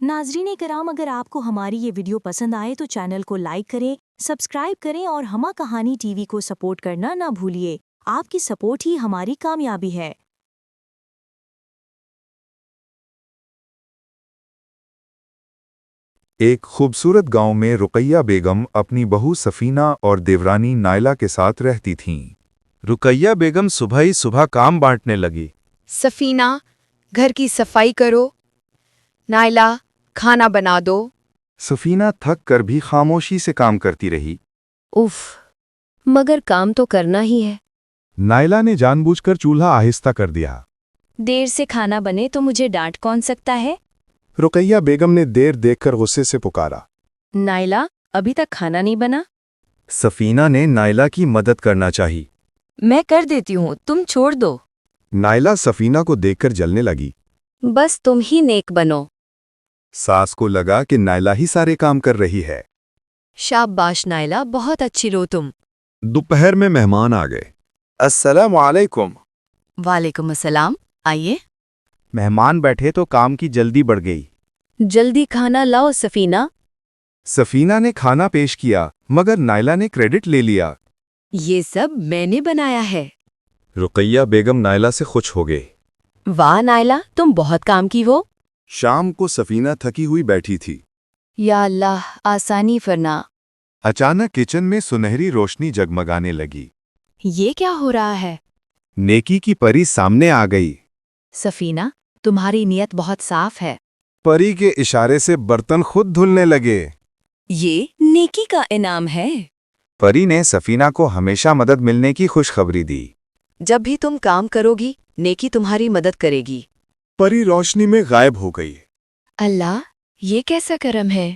नाज़रीन कराम, अगर आपको हमारी ये वीडियो पसंद आए तो चैनल को लाइक करें, सब्सक्राइब करें और हमा कहानी टीवी को सपोर्ट करना ना भूलिए। आपकी सपोर्ट ही हमारी कामयाबी है। एक खूबसूरत गांव में रुकैया बेगम अपनी बहू सफीना और देवरानी नायला के साथ रहती थीं। रुकैया बेगम सुबह ही सुबह काम बांटने लगी। सफीना, घर की सफाई करो। नायला, खाना बना दो। सफीना थक कर भी खामोशी से काम करती रही। उफ, मगर काम तो करना ही है। नायला ने जानबूझकर चूल्हा आहिस्ता कर दिया। देर से खाना बने तो मुझे डांट कौन सकता है? रुकैया बेगम ने देर देखकर गुस्से से पुकारा। नायला, अभी तक खाना नहीं बना? सफीना ने नायला की मदद करना चाही। मैं कर देती हूँ, तुम छोड़ दो। नायला सफीना को देखकर जलने लगी। बस तुम ही नेक बनो। सास को लगा कि नायला ही सारे काम कर रही है। शाबाश नायला, बहुत अच्छी रो तुम। दोपहर में मेहमान आ गए। अस्सलाम वालेकुम। वालेकुम अस्सलाम, आइए। मेहमान बैठे तो काम की जल्दी बढ़ गई। जल्दी खाना लाओ सफीना। सफीना ने खाना पेश किया, मगर नायला ने क्रेडिट ले लिया। ये सब मैंने बनाया है। रुकैया बेगम नायला से खुश हो गए। वाह नायला, तुम बहुत काम की हो। शाम को सफीना थकी हुई बैठी थी। या अल्लाह, आसानी फरमा। अचानक किचन में सुनहरी रोशनी जगमगाने लगी। ये क्या हो रहा है? नेकी की परी सामने आ गई। सफीना, तुम्हारी नीयत बहुत साफ है। परी के इशारे से बर्तन खुद धुलने लगे। ये नेकी का इनाम है। परी ने सफीना को हमेशा मदद मिलने की खुशखबरी दी। जब भी तुम काम करोगी, नेकी तुम्हारी मदद करेगी। परी रोशनी में गायब हो गई। अल्लाह, ये कैसा करम है।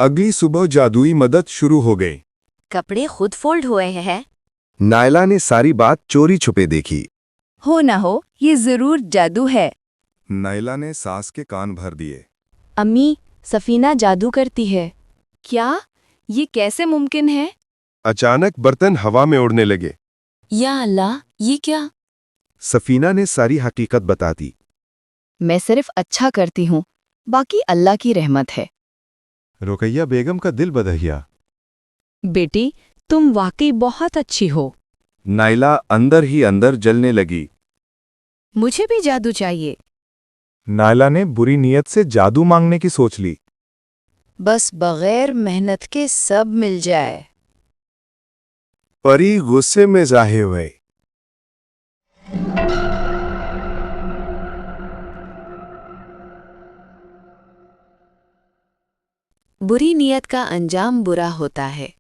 अगली सुबह जादुई मदद शुरू हो गई। कपड़े खुद फोल्ड हुए हैं। नायला ने सारी बात चोरी छुपे देखी। हो ना हो, ये जरूर जादू है। नायला ने सास के कान भर दिए। अम्मी, सफीना जादू करती है। क्या? ये कैसे मुमकिन है? अचानक बर्तन हवा में उड़ने लगे। या अल्लाह, ये क्या? सफीना ने सारी हकीकत बता दी। मैं सिर्फ अच्छा करती हूँ, बाकी अल्लाह की रहमत है। रुकैया बेगम का दिल बदहिया। बेटी, तुम वाकई बहुत अच्छी हो। नायला अंदर ही अंदर जलने लगी। मुझे भी जादू चाहिए। नायला ने बुरी नीयत से जादू मांगने की सोच ली। बस बगैर मेहनत के सब मिल जाए। परी गुस्से में जाहिर हुए। बुरी नियत का अंजाम बुरा होता है।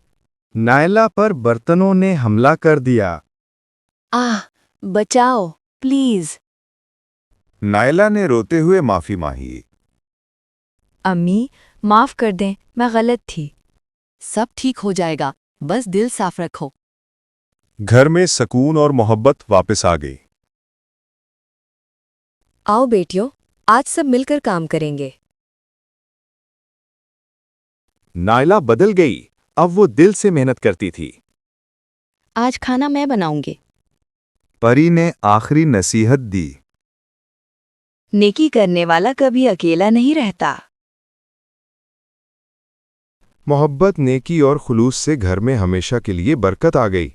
नायला पर बर्तनों ने हमला कर दिया। आह, बचाओ प्लीज। नायला ने रोते हुए माफी मांगी। अम्मी, माफ कर दें, मैं गलत थी। सब ठीक हो जाएगा, बस दिल साफ रखो। घर में सुकून और मोहब्बत वापस आ गई। आओ बेटियों, आज सब मिलकर काम करेंगे। नायला बदल गई। अब वो दिल से मेहनत करती थी। आज खाना मैं बनाऊंगी। परी ने आखिरी नसीहत दी। नेकी करने वाला कभी अकेला नहीं रहता। मोहब्बत, नेकी और खुलूस से घर में हमेशा के लिए बरकत आ गई।